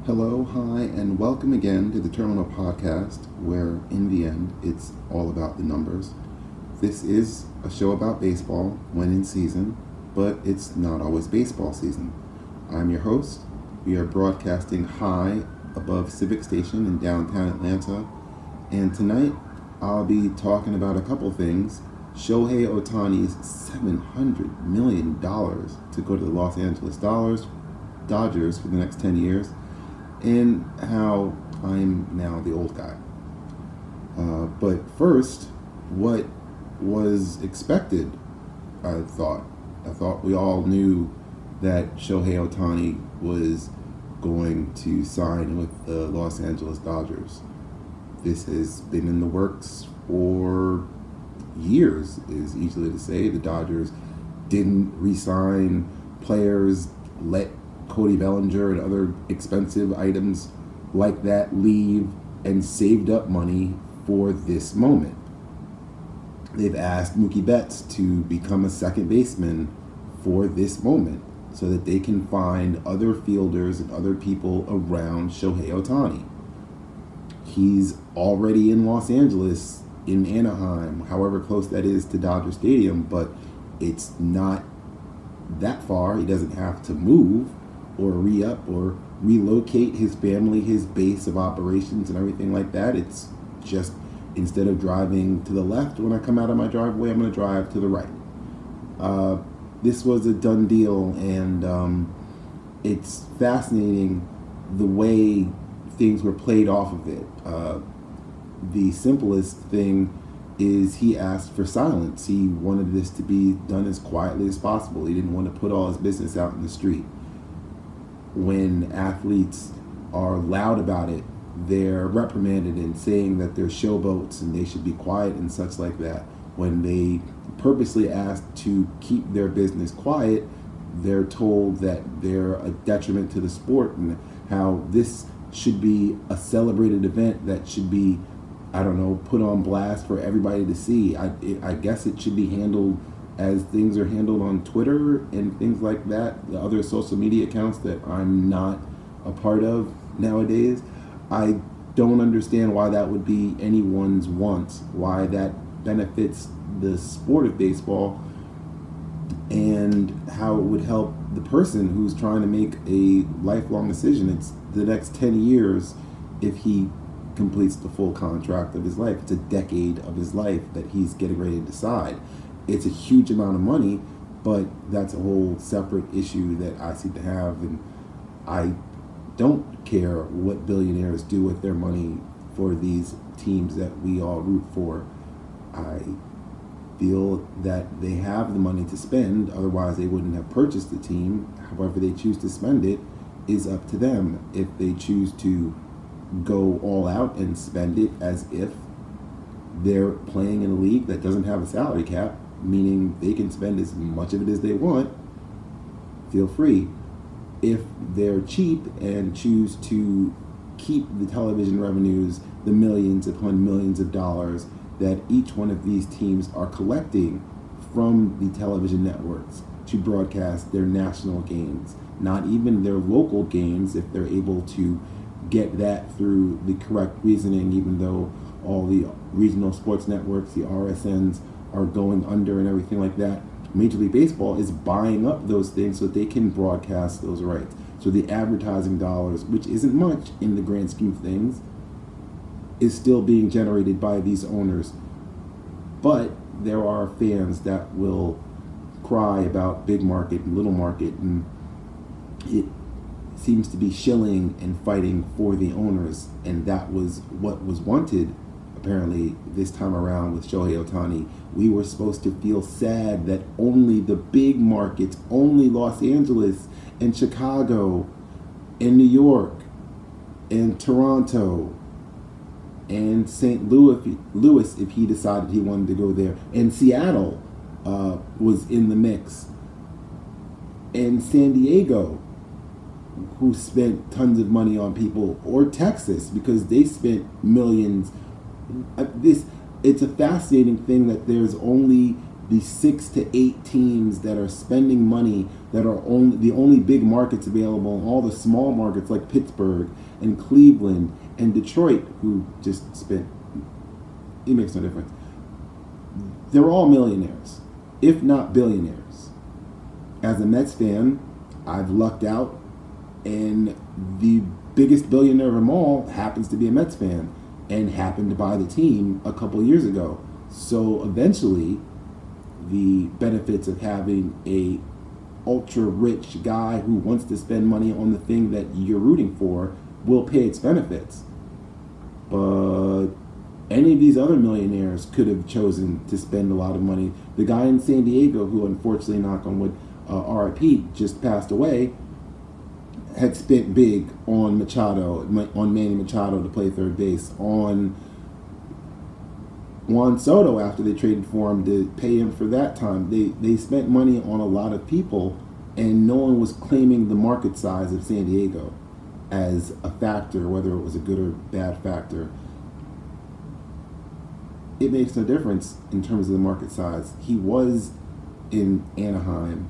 Hello, hi, and welcome again to the Terminal Podcast, where in the end, it's all about the numbers. This is a show about baseball when in season, but it's not always baseball season. I'm your host. We are broadcasting high above Civic Station in downtown Atlanta, and tonight I'll be talking about a couple things. Shohei Ohtani's $700 million to go to the Los Angeles Dodgers for the next 10 years, and how I'm now the old guy. But first, what was expected, I thought we all knew that Shohei Ohtani was going to sign with the Los Angeles Dodgers. This has been in the works for years, is easily to say. The Dodgers didn't re-sign players, let Cody Bellinger and other expensive items like that leave, and saved up money for this moment. They've asked Mookie Betts to become a second baseman for this moment so that they can find other fielders and other people around Shohei Ohtani. He's already in Los Angeles, in Anaheim, however close that is to Dodger Stadium, but it's not that far. He doesn't have to move or re-up or relocate his family, his base of operations and everything like that. It's just, instead of driving to the left when I come out of my driveway, I'm going to drive to the right. This was a done deal, and it's fascinating the way things were played off of it. The simplest thing is he asked for silence. He wanted this to be done as quietly as possible. He didn't want to put all his business out in the street. When athletes are loud about it, they're reprimanded and saying that they're showboats and they should be quiet and such like that. When they purposely ask to keep their business quiet, they're told that they're a detriment to the sport and how this should be a celebrated event that should be, put on blast for everybody to see. I guess it should be handled as things are handled on Twitter and things like that, the other social media accounts that I'm not a part of nowadays. I don't understand why that would be anyone's wants, why that benefits the sport of baseball, and how it would help the person who's trying to make a lifelong decision. It's the next 10 years if he completes the full contract of his life. It's a decade of his life that he's getting ready to decide. It's a huge amount of money, but that's a whole separate issue that I seem to have, and I don't care what billionaires do with their money for these teams that we all root for. I feel that they have the money to spend, otherwise they wouldn't have purchased the team. However they choose to spend it is up to them. If they choose to go all out and spend it as if they're playing in a league that doesn't have a salary cap, meaning they can spend as much of it as they want, feel free. If they're cheap and choose to keep the television revenues, the millions upon millions of dollars that each one of these teams are collecting from the television networks to broadcast their national games, not even their local games, if they're able to get that through the correct reasoning, even though all the regional sports networks, the RSNs, are going under and everything like that. Major League Baseball is buying up those things so that they can broadcast those rights. So the advertising dollars, which isn't much in the grand scheme of things, is still being generated by these owners. But there are fans that will cry about big market and little market, and it seems to be shilling and fighting for the owners, and that was what was wanted apparently this time around with Shohei Ohtani. We were supposed to feel sad that only the big markets, only Los Angeles and Chicago and New York and Toronto and St. Louis, if he decided he wanted to go there, and Seattle was in the mix, and San Diego, who spent tons of money on people, or Texas, because they spent millions. It's a fascinating thing that there's only the 6 to 8 teams that are spending money that are the only big markets available, and all the small markets like Pittsburgh and Cleveland and Detroit, who just spent, it makes no difference. They're all millionaires, if not billionaires. As a Mets fan, I've lucked out, and the biggest billionaire of them all happens to be a Mets fan and happened to buy the team a couple years ago. So eventually, the benefits of having a ultra rich guy who wants to spend money on the thing that you're rooting for will pay its benefits. But any of these other millionaires could have chosen to spend a lot of money. The guy in San Diego, who unfortunately, knock on wood, RIP, just passed away, had spent big on Machado, on Manny Machado to play third base, on Juan Soto after they traded for him to pay him for that time. They spent money on a lot of people, and no one was claiming the market size of San Diego as a factor, whether it was a good or bad factor. It makes no difference in terms of the market size. He was in Anaheim,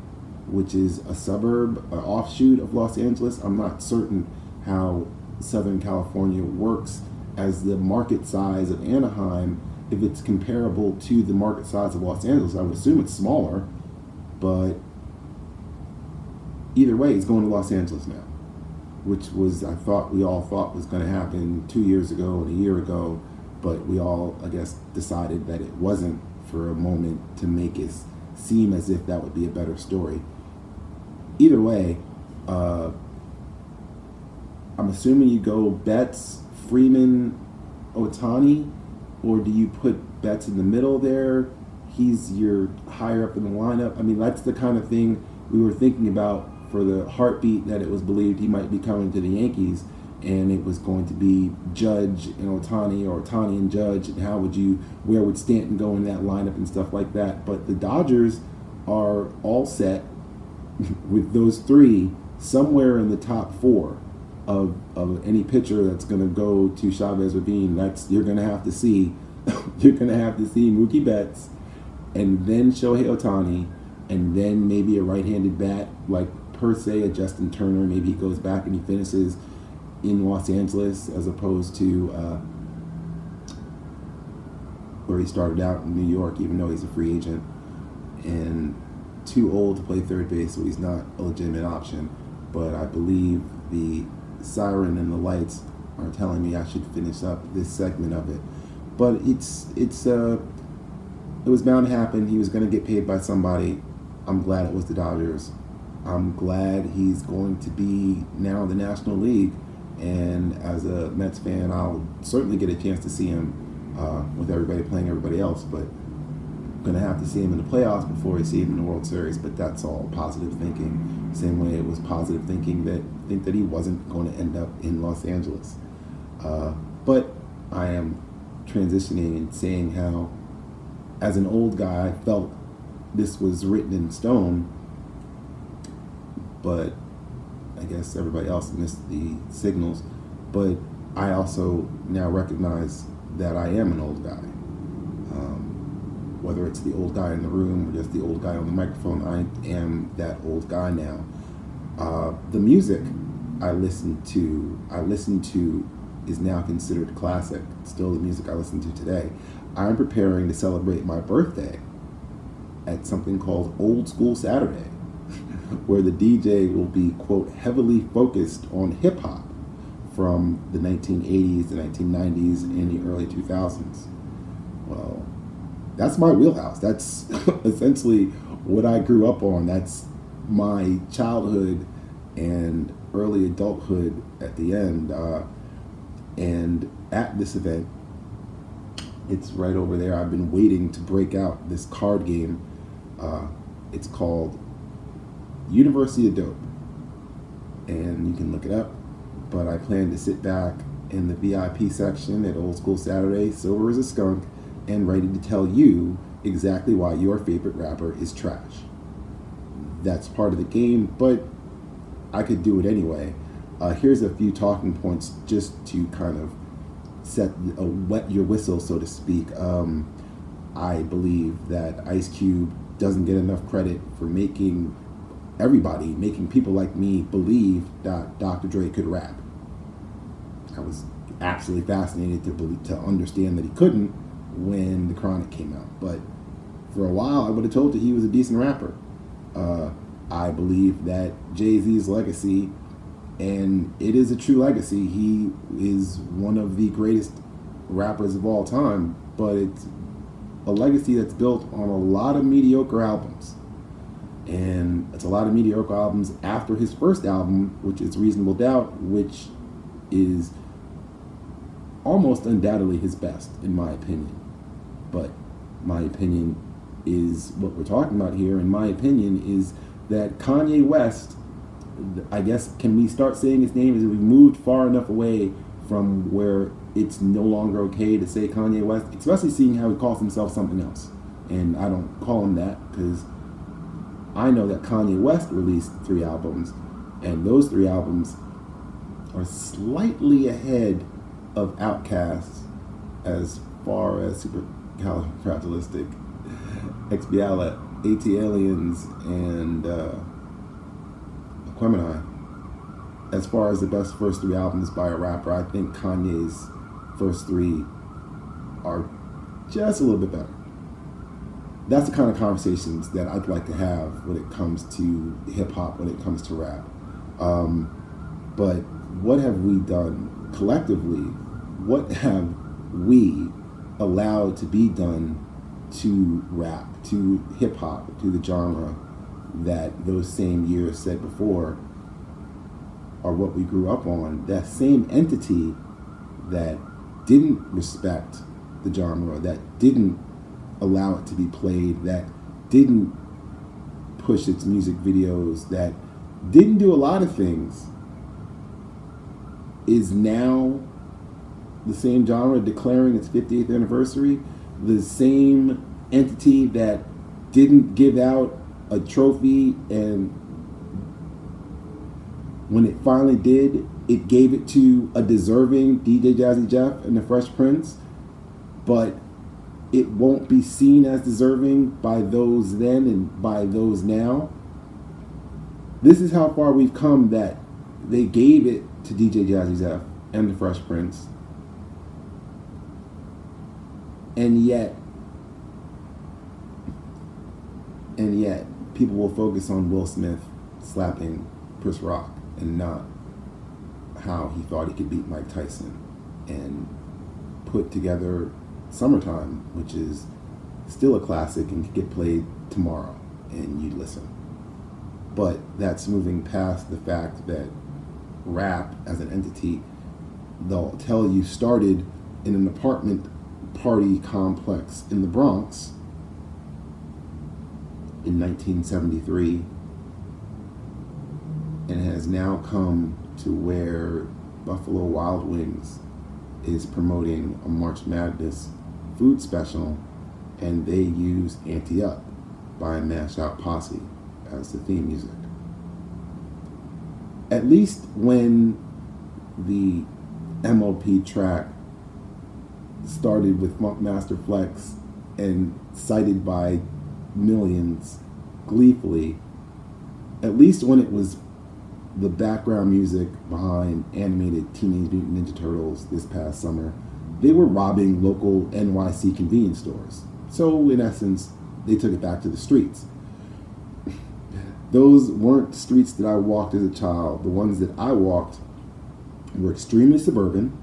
which is a suburb, an offshoot of Los Angeles. I'm not certain how Southern California works as the market size of Anaheim, if it's comparable to the market size of Los Angeles. I would assume it's smaller, but either way, he's going to Los Angeles now, which was, we all thought was going to happen 2 years ago and a year ago, but we all, I guess, decided that it wasn't for a moment to make it seem as if that would be a better story. Either way, I'm assuming you go Betts, Freeman, Ohtani, or do you put Betts in the middle there? He's your higher up in the lineup. I mean, that's the kind of thing we were thinking about for the heartbeat, that it was believed he might be coming to the Yankees, and it was going to be Judge and Ohtani, or Ohtani and Judge, and where would Stanton go in that lineup and stuff like that. But the Dodgers are all set with those three somewhere in the top four of any pitcher that's going to go to Chavez Ravine. You're going to have to see you're going to have to see Mookie Betts, and then Shohei Ohtani, and then maybe a right-handed bat like per se a Justin Turner. Maybe he goes back and he finishes in Los Angeles as opposed to where he started out in New York, even though he's a free agent and too old to play third base, so he's not a legitimate option. But I believe the siren and the lights are telling me I should finish up this segment of it. But it was bound to happen. He was going to get paid by somebody. I'm glad it was the Dodgers. I'm glad he's going to be now in the National League. And as a Mets fan, I'll certainly get a chance to see him with everybody playing everybody else. But I'm going to have to see him in the playoffs before I see him in the World Series. But that's all positive thinking. Same way it was positive thinking that he wasn't going to end up in Los Angeles. But I am transitioning and saying how, as an old guy, I felt this was written in stone. But I guess everybody else missed the signals. But I also now recognize that I am an old guy. Whether it's the old guy in the room or just the old guy on the microphone, I am that old guy now. The music I listen to is now considered classic. It's still the music I listen to today. I'm preparing to celebrate my birthday at something called Old School Saturday, where the DJ will be, quote, heavily focused on hip-hop from the 1980s, the 1990s, and the early 2000s. Well, that's my wheelhouse. That's essentially what I grew up on. That's my childhood and early adulthood at the end. And at this event, it's right over there. I've been waiting to break out this card game. It's called University of Dope, and you can look it up. But I plan to sit back in the VIP section at Old School Saturday, sober as a skunk, and ready to tell you exactly why your favorite rapper is trash. That's part of the game, but I could do it anyway. Here's a few talking points just to kind of wet your whistle, so to speak. I believe that Ice Cube doesn't get enough credit for making everybody, making people like me believe that Dr. Dre could rap. I was absolutely fascinated to understand that he couldn't when The Chronic came out. But for a while, I would have told you he was a decent rapper. I believe that Jay-Z's legacy, and it is a true legacy, he is one of the greatest rappers of all time, but it's a legacy that's built on a lot of mediocre albums. And it's a lot of mediocre albums after his first album, which is Reasonable Doubt, which is almost undoubtedly his best, in my opinion. But my opinion is what we're talking about here, and my opinion is that Kanye West, I guess, can we start saying his name, is we've moved far enough away from where it's no longer okay to say Kanye West, especially seeing how he calls himself something else. And I don't call him that because I know that Kanye West released 3 albums, and those 3 albums are slightly ahead of Outkast as far as Supercalifragilistic, AT-Aliens, and Aquemini. As far as the best first 3 albums by a rapper, I think Kanye's first 3 are just a little bit better. That's the kind of conversations that I'd like to have when it comes to hip-hop, when it comes to rap. But what have we done collectively? What have we allowed to be done to rap, to hip-hop, to the genre that those same years said before are what we grew up on? That same entity that didn't respect the genre, that didn't allow it to be played, that didn't push its music videos, that didn't do a lot of things, is now the same genre declaring its 50th anniversary. The same entity that didn't give out a trophy, and when it finally did, it gave it to a deserving DJ Jazzy Jeff and the Fresh Prince, but it won't be seen as deserving by those then and by those now. This is how far we've come, that they gave it to DJ Jazzy Jeff and the Fresh Prince, and yet people will focus on Will Smith slapping Chris Rock and not how he thought he could beat Mike Tyson, and put together Summertime, which is still a classic and could get played tomorrow and you'd listen. But that's moving past the fact that rap as an entity, they'll tell you, started in an apartment party complex in the Bronx in 1973 and has now come to where Buffalo Wild Wings is promoting a March Madness food special, and they use Ante Up by Mash Out Posse as the theme music. At least when the MOP track started with Funkmaster Flex and cited by millions gleefully, at least when it was the background music behind animated Teenage Mutant Ninja Turtles this past summer, they were robbing local NYC convenience stores. So in essence, they took it back to the streets. Those weren't streets that I walked as a child. The ones that I walked were extremely suburban,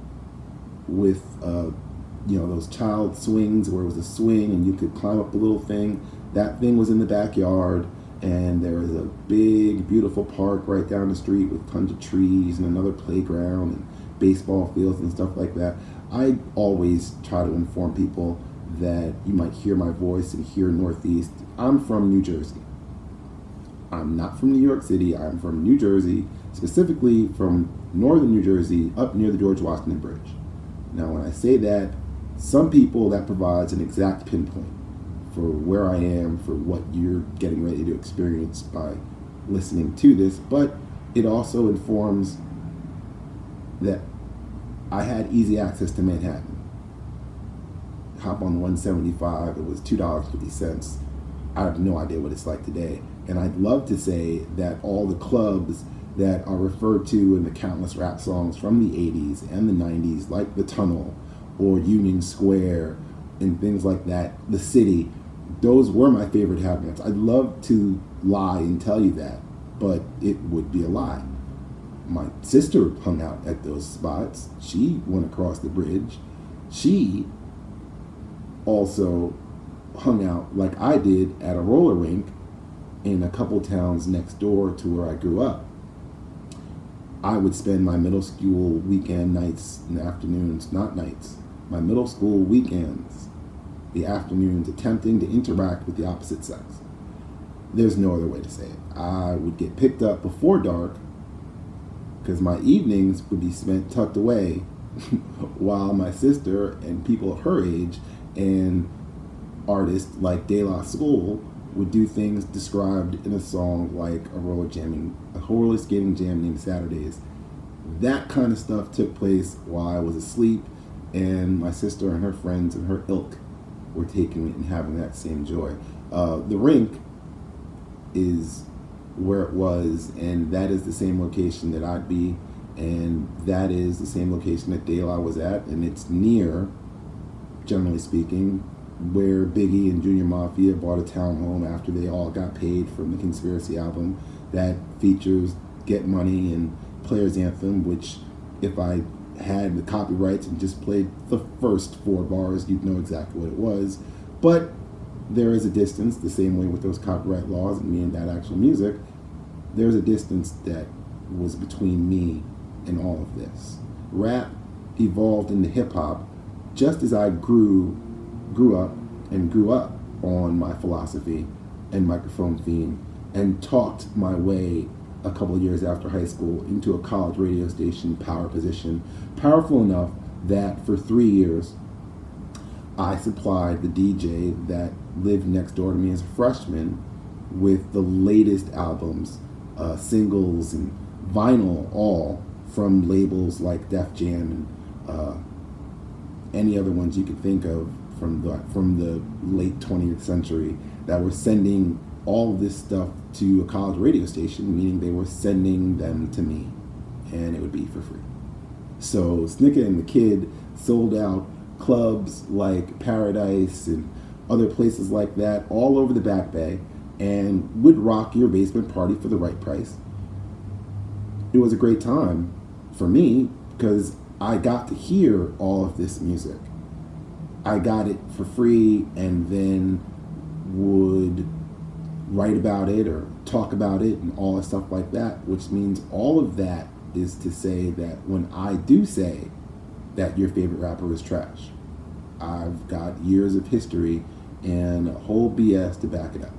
with those child swings where it was a swing and you could climb up the little thing. That thing was in the backyard, and there was a big, beautiful park right down the street with tons of trees and another playground and baseball fields and stuff like that. I always try to inform people that you might hear my voice and hear Northeast. I'm from New Jersey. I'm not from New York City. I'm from New Jersey, specifically from northern New Jersey, up near the George Washington Bridge. Now, when I say that, some people that provides an exact pinpoint for where I am, for what you're getting ready to experience by listening to this, but it also informs that I had easy access to Manhattan. Hop on 175, it was $2.50. I have no idea what it's like today, And I'd love to say that all the clubs that are referred to in the countless rap songs from the 80s and the 90s, like The Tunnel or Union Square and things like that, The City, those were my favorite happenings. I'd love to lie and tell you that, but it would be a lie. My sister hung out at those spots. She went across the bridge. She also hung out like I did at a roller rink in a couple towns next door to where I grew up. I would spend my middle school weekend nights and afternoons, not nights, my middle school weekends, the afternoons, attempting to interact with the opposite sex. There's no other way to say it. I would get picked up before dark because my evenings would be spent tucked away while my sister and people of her age and artists like De La Soul would do things described in a song like a roller skating jam named Saturdays. That kind of stuff took place while I was asleep, and my sister and her friends and her ilk were taking it and having that same joy. The rink is where it was, and that is the same location that I'd be, and that is the same location that De La was at, and it's near, generally speaking, where Biggie and Junior Mafia bought a townhome after they all got paid from the Conspiracy album that features Get Money and Players Anthem, which if I had the copyrights and just played the first 4 bars, you'd know exactly what it was. But there is a distance, the same way with those copyright laws and me and that actual music, there's a distance that was between me and all of this. Rap evolved into hip-hop just as I grew up on my philosophy and microphone theme and talked my way a couple of years after high school into a college radio station power position, powerful enough that for 3 years I supplied the DJ that lived next door to me as a freshman with the latest albums, singles and vinyl, all from labels like Def Jam and any other ones you could think of from the late 20th century that were sending all of this stuff to a college radio station, meaning they were sending them to me, and it would be for free. So Snicket and the Kid sold out clubs like Paradise and other places like that all over the Back Bay and would rock your basement party for the right price. It was a great time for me because I got to hear all of this music. I got it for free and then would write about it or talk about it and all the stuff like that, which means all of that is to say that when I do say that your favorite rapper is trash, I've got years of history and a whole BS to back it up.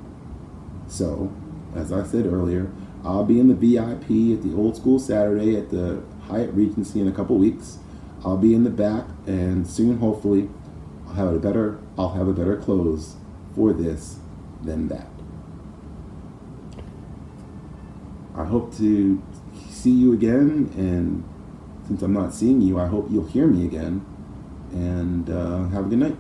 So, as I said earlier, I'll be in the VIP at the Old School Saturday at the Hyatt Regency in a couple weeks. I'll be in the back, and soon, hopefully, I'll have a better close for this than that. I hope to see you again, and since I'm not seeing you, I hope you'll hear me again, and have a good night.